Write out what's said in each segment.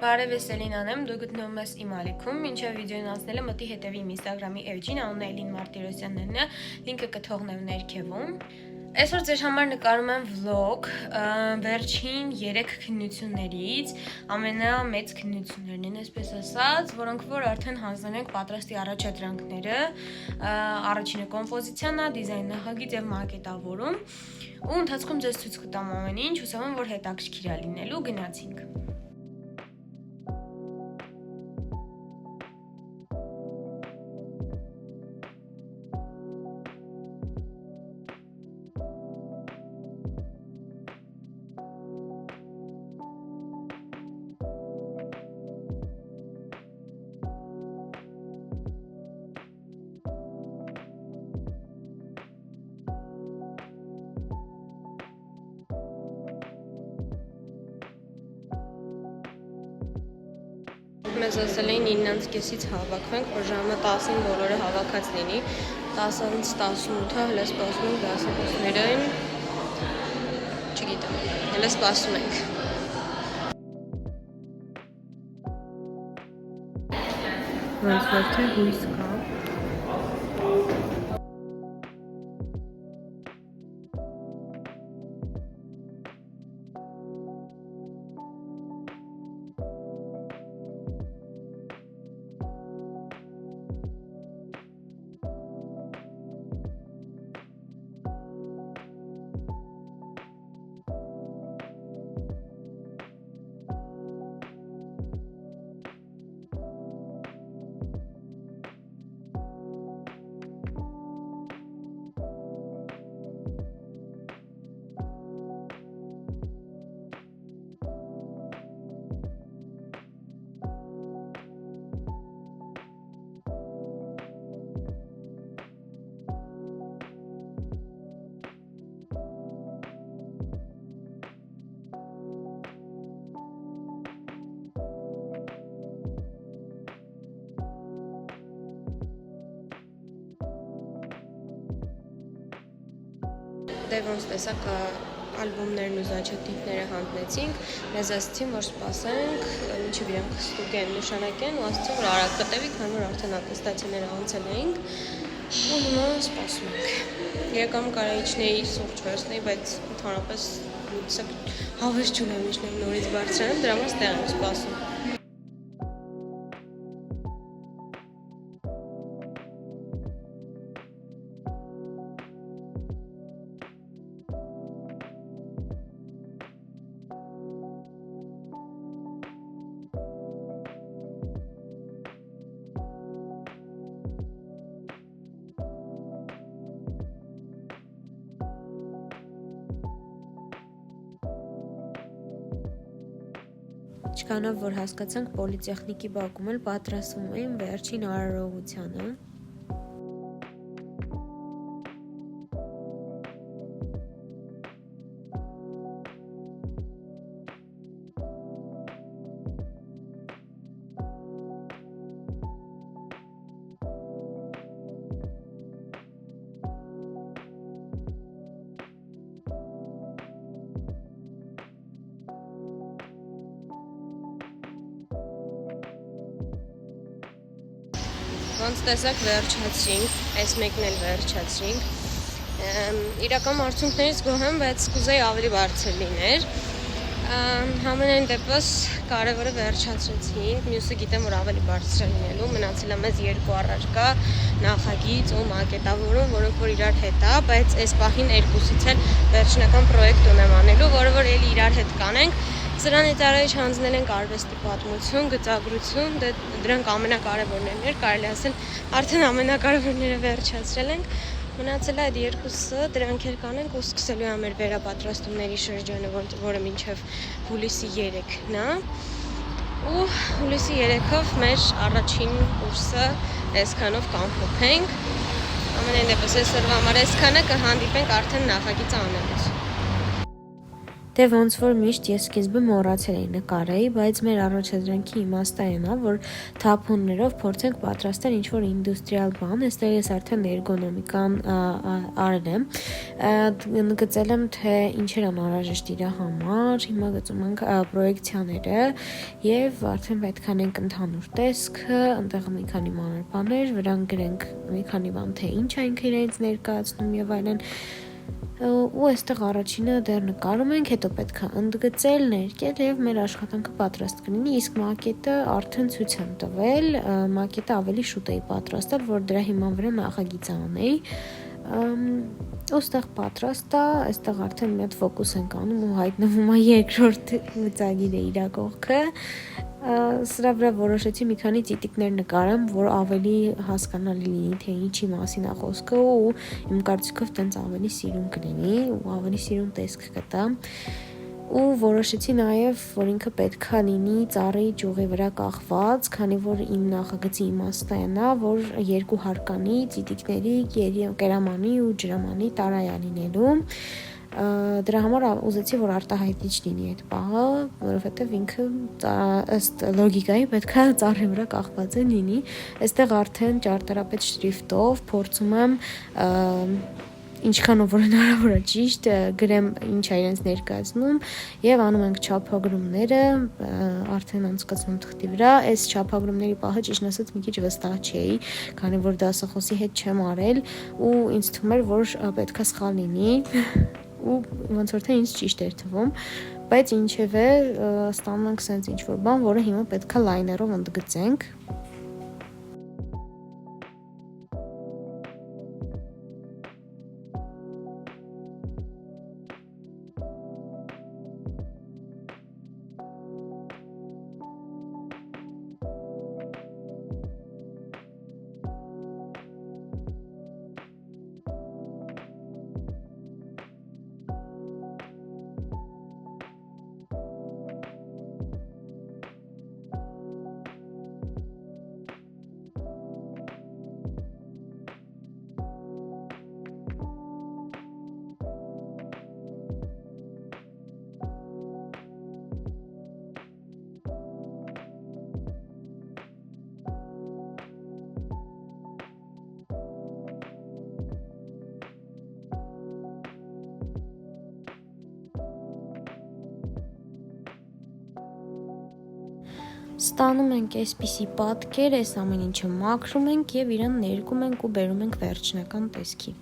Բարև ես Էլինան եմ, դու գտնվում ես իմ ալիքում, մինչև վիդեոն անցնելը մտի հետևի իմ ինստագրամի էջին, անունը Էլին Մարտիրոսյանն է, լինքը կթողնեմ ներքևում։ Այսօր ձեր համար նկարում եմ վլոգ վերջին 3 քննություններից, ամենամեծ քննություններն են, այսպես ասած, որոնք որ արդեն հանձնել ենք պատրաստի առաջադրանքները, առաջինը կոմպոզիցիան է, դիզայն նախագիծ եւ մակետավորում, ու ընթացքում ձեզ ցույց կտամ ամեն ինչ, հուսով եմ, որ հետաքրքիր է լինելու, գնացինք։ Մեզ ասել էին 9:30-ից հավաքվենք, որ ժամը 10-ին բոլորը հավաքած լինի, 10-ից 18-ը հələ սպասում ենք դասախոսներին, չգիտեմ, հələ սպասում ենք։ Ոնց որ թե հույս կա։ Դե ոնց տեսակ ալբոմներն ու զաչատիպները հանձնեցինք, մեզ ասացին, որ սպասենք, մինչև իրանք ստուգեն, նշանակեն ու ասացին, որ արագ կտևի, քանի որ արդեն ատեստացիաները անցել էինք ու հիմա սպասում ենք։ Երեկոմ կարայիչների սուրճ վերցնեի, բայց ընդհանրապես հավես չունեմ ինչներ նորից բարձրանամ, դրա համար ստեղ եմ սպասում։ Չկանով, որ հասկացանք պոլիտեխնիկի բակում էլ պատրաստվում էին վերջին արարողությանը։ Ոնց տեսակ վերջացրինք, այս մեկն էլ վերջացրինք, իրական արդյունքներից գոհ եմ, բայց կուզեի ավելի բարձր լիներ, համենայն դեպս կարևորը վերջացրեցինք, մյուսը գիտեմ, որ ավելի բարձր է լինելու, մնացել է մեզ 2 առարկա, նախագիծ ու մակետավորում, որոնք որ իրար հետ է, բայց այս պահին երկուսից էլ վերջնական պրոյեկտ ունեմ անելու, որը որ էլի իրար հետ կանենք, սրանից առաջ հանձնել ենք արվեստի պատմություն, գծագրություն, դրանք ամենակարևորներն էր, կարելի ասել, արդեն ամենակարևորները վերջացրել ենք, մնացել է այդ երկուսը, դրանք էլ կանենք ու սկսելու է մեր վերապատրաստումների շրջանը, որը մինչև հուլիսի 3-ն է, ու հուլիսի 3-ով մեր առաջին կուրսը այսքանով կանփոփենք, ամենայն դեպս այսօրվա համար այսքանը կհանդիպենք արդեն նախագիծը անելուց։ Դե ոնց որ միշտ ես սկիզբը մոռացել էի նկարեի, բայց մեր առաջադրանքի իմաստը այն է, որ թափոններով փորձենք պատրաստել ինչ-որ ինդուստրիալ բան, այստեղ ես արդեն էրգոնոմիկան արել եմ, գծել եմ, թե ինչեր են անհրաժեշտ իր համար, հիմա գծում ենք պրոյեկցիաները եւ արդեն պետք է անենք ընդհանուր տեսքը, այնտեղ մի քանի մանր բաներ, վրան գրենք մի քանի բան, թե ինչ է ինքը իրենց ներկայացնում եւ այլն ու այստեղ առաջինը դեռ նկարում ենք, հետո պետք է ընդգծել, ներկել եւ մեր աշխատանքը պատրաստ կլինի, իսկ մակետը արդեն ցույց եմ տվել, մակետը ավելի շուտ էի պատրաստել, որ դրա հիման վրա նախագիծը անեի, ու այստեղ պատրաստ է, այստեղ արդեն մի հատ ֆոկուս ենք անում ու հայտնվում է երկրորդ ծագիրը իր կողքը, սրա վրա որոշեցի մի քանի ծիտիկներ նկարեմ, որ ավելի հասկանալի լինի, թե ինչի մասին է խոսքը ու իմ կարծիքով տենց ավելի սիրուն կլինի ու ավելի սիրուն տեսք կտա ու որոշեցի նաև, որ ինքը պետքա լինի ծառի ճյուղի վրա կախված, քանի որ իմ նախագծի իմաստը այն է, որ երկու հարկանի ծիտիկների կերամանի ու ջրամանի տարայա լինելու դրա համար ուզեցի, որ արտահայտիչ լինի այդ պահը, որովհետև ինքը ըստ լոգիկայի պետքա ծառի վրա կախված լինի, այստեղ արդեն ճարտարապետ շրիֆտով փորձում եմ ինչքանով որ հնարավոր է ճիշտ գրեմ ինչ է իրենց ներկայացնում եւ անում ենք չափագրումները արդեն անցկացնում թղթի վրա այս չափագրումների պահը ճիշտ ասած մի քիչ վստահ չէի քանի որ դասախոսի հետ չեմ արել ու ինձ թվում էր որ պետքա սխալ լինի ու ոնց որ թե ինձ ճիշտ էր թվում բայց ինչևէ ստանում ենք sense ինչ որ բան որը հիմա պետքա լայներով ընդգծենք Ստանում ենք այսպիսի պատկեր, այս ամեն ինչը մաքրում ենք եւ իրան ներկում ենք ու բերում ենք վերջնական տեսքի։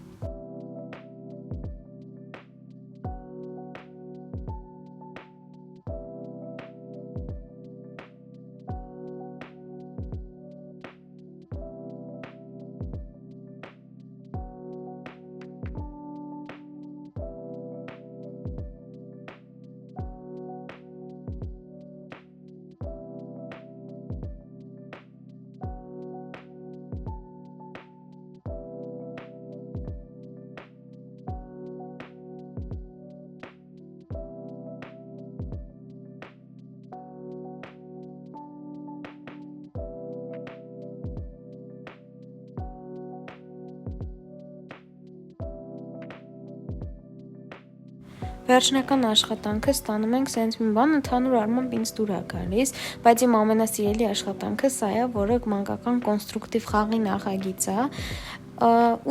Վերջնական աշխատանքը ստանում ենք սենց մի բան, ընդհանուր առմամբ ինձ դուր է գալիս, բայց իմ ամենասիրելի աշխատանքը սա է, որը մանկական կոնստրուկտիվ խաղի նախագիծ է,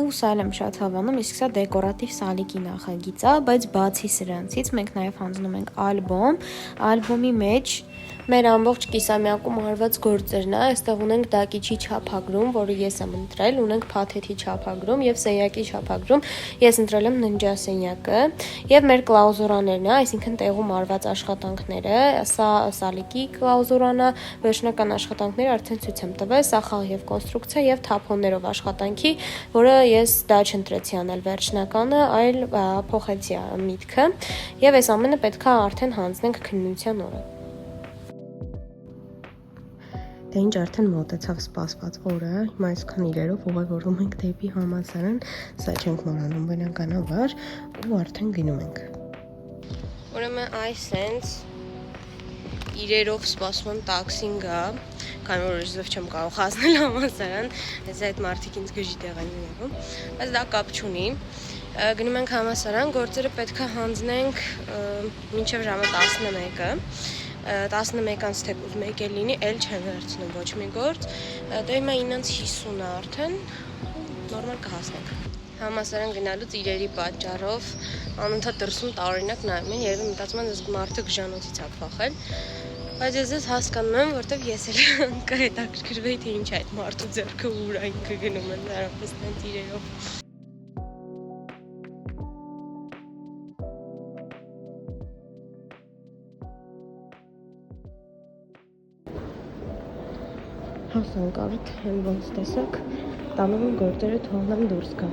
ու սա եմ շատ հավանում, իսկ սա դեկորատիվ սալիկի նախագիծ է, բայց բացի սրանցից մենք նաև հանձնում ենք ալբոմ, ալբոմի մեջ մեր ամբողջ կիսամյակում արված գործերն է, այստեղ ունենք դակիչի չափագրում, որը ես եմ ընտրել, ունենք փաթեթի չափագրում եւ սենյակի չափագրում, ես ընտրել եմ ննջասենյակը եւ մեր կլաուզուրաներն է, այսինքն տեղում արված աշխատանքները, սա սալիկի կլաուզուրան է, վերջնական աշխատանքները արդեն ցույց եմ տվել, սա խաղ եւ կոնստրուկցիա եւ թափոններով աշխատանքի, որը ես դա չընտրեցի անել վերջնականը, այլ փոխեցի միտքը եւ այս ամենը պետքա արդեն հանձնենք քննության օրը։ Դե ինչ արդեն մոտեցավ սպասված օրը, հիմա այսքան իրերով ուղևորվում ենք դեպի համալսարան, սա չենք մոռանում բնականաբար ու արդեն գնում ենք։ Ուրեմն այս sense իրերով սպասում եմ տաքսին գա, քանի որ զով չեմ կարող հասնել համալսարան, այս այդ մարդիկ ինձ գժի տեղ են ունենում, բայց դա կապ չունի։ Գնում ենք համալսարան, գործերը պետք է հանձնենք մինչև ժամը 11-ը։ 11-ից թեկուզ մեկ էլ լինի, էլ չեն վերցնում ոչ մի գործ։ Դե հիմա 9:50-ը արդեն նորմալ կհասնենք։ Համալսարան գնալուց իրերի պատճառով անընդհատ դրսում տարօրինակ նայում են, երևի մտածում են, այս մարդը գժանոցից է փախել։ Բայց ես հասկանում եմ, որտեվ ես էլ կհետաքրքրվեի, թե ինչ է այդ մարդու ձեռքը ուր է ինքը գնում է նարապես տենց իրերով։ Հասանք արդեն ոնց տեսակ, տանում եմ գործերը թողնեմ դուրս գա։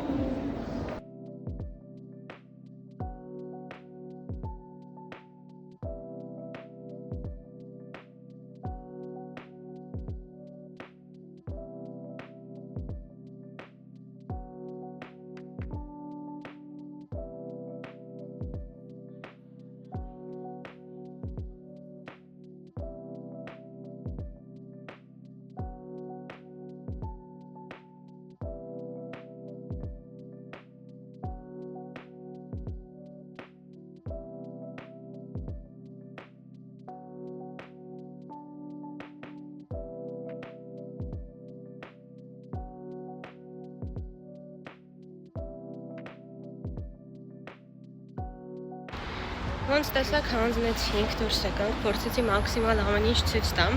Ոնց տեսակ հանձնեցինք, դուրս եկանք, փորձեցի մաքսիմալ ամեն ինչ ցույց տամ։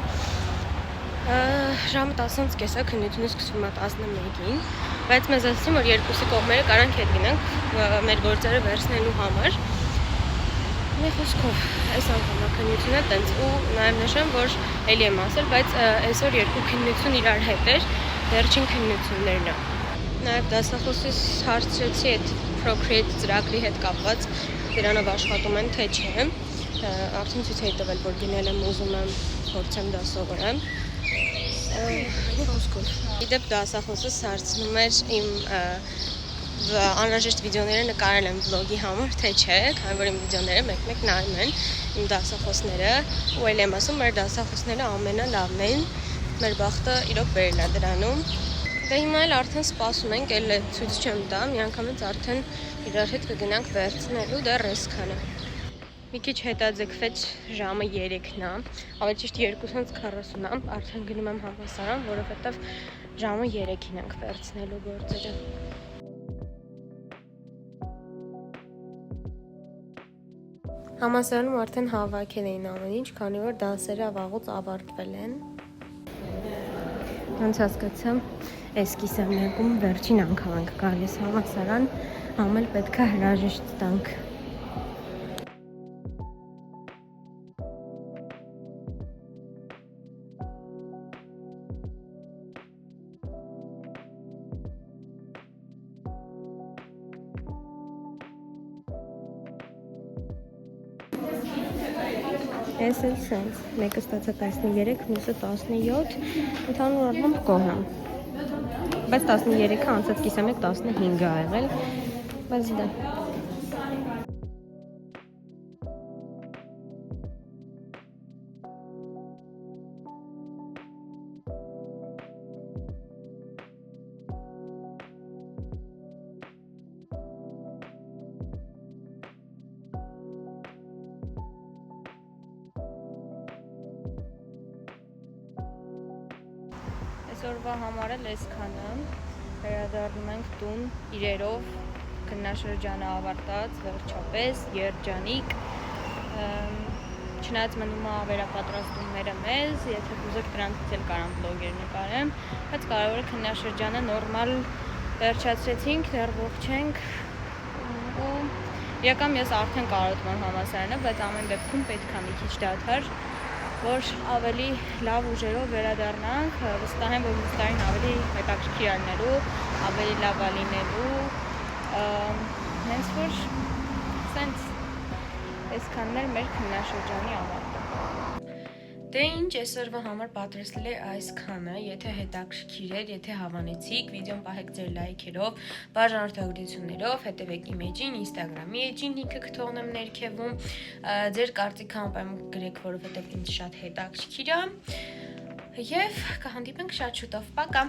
Ժամը 10-ից կեսա, քննությունը սկսվում է 11-ին, բայց մեզ ասացին, որ երկուսի կողմերը կարանք հետ գնանք մեր գործերը վերցնելու համար։ Մի խոսքով, այս անգամ քննությունը տենց ու նաև նշեմ, որ էլի եմ ասել, բայց այսօր երկու քննություն իրար հետ էր, վերջին քննություններն է։ Նաև դասախոսից հարցրեցի այդ Procreate ծրագրի հետ կապված դրանով աշխատում են, թե չէ, արդեն ցույց էի տվել, որ գնել եմ, ուզում եմ փորձեմ դա սովորեմ։ Մի խոսքով, իդեպ դասախոսս հարցնում էր իմ անհրաժեշտ վիդեոները նկարել եմ վլոգի համար, թե չէ, քանի որ իմ վիդեոները մեկ-մեկ նայում են իմ դասախոսները, ու էլ եմ ասում, մեր դասախոսները ամենալավն են, մեր բախտը իրոք բերել է դրանում։ Դե հիմա էլ արդեն սպասում ենք, էլ ցույց չեմ տա, միանգամից արդեն իրար հետ կգնանք վերցնելու, դեռ այսքանը։ Մի քիչ հետաձգվեց ժամը 3-ն է, ավելի ճիշտ 2:40-ն է, արդեն գնում եմ համալսարան, որովհետև ժամը 3-ին ենք վերցնելու գործերը։ Համալսարանում արդեն հավաքել էին ամեն ինչ, քանի որ դասերը վաղուց ավարտվել են։ Ոնց հասկացա, այս կիսամյակում վերջին անգամ ենք գալիս համալսարան, ամեն պետք է հրաժեշտ տանք։ Ես էլ սենց, մեկը ստացա 13, մյուսը 17, ընդհանուր առմամբ գոհ եմ։ Բայց 13-ը անցած կիսամյակ 15 ա եղել, բայց դա։ Այսօրվա համար էլ այսքանը, վերադառնում ենք տուն իրերով, քննաշրջանը ավարտած, վերջապես, երջանիկ, չնայած մնում է վերապատրաստումները մեզ, եթե կուզեք դրանցից էլ կարամ վլոգեր նկարեմ, բայց կարևորը քննաշրջանը նորմալ վերջացրեցինք, դեռ ողջ ենք, ու իրական ես արդեն կարոտում եմ համալսարանը, բայց ամեն դեպքում պետք է մի քիչ դադար, որ ավելի լավ ուժերով վերադառնանք, վստահ եմ, որ մյուս տարին ավելի հետաքրքիր լինելու, ավելի լավ լինելու, հենց որ սենց այսքանն էր մեր քննաշրջանի ավարտը։ Դե ինչ, այսօրվա համար պատրաստել է այսքանը, եթե հետաքրքիր էր, եթե հավանեցիք, վիդեոն պահեք ձեր լայքերով, բաժանորդագրություններով, հետևեք իմ էջին, Instagram-ի էջին, լինքը կթողնեմ ներքևում, ձեր կարծիքը անպայման գրեք, որովհետև ինձ շատ հետաքրքիր է, և կհանդիպենք շատ շուտով, պակա։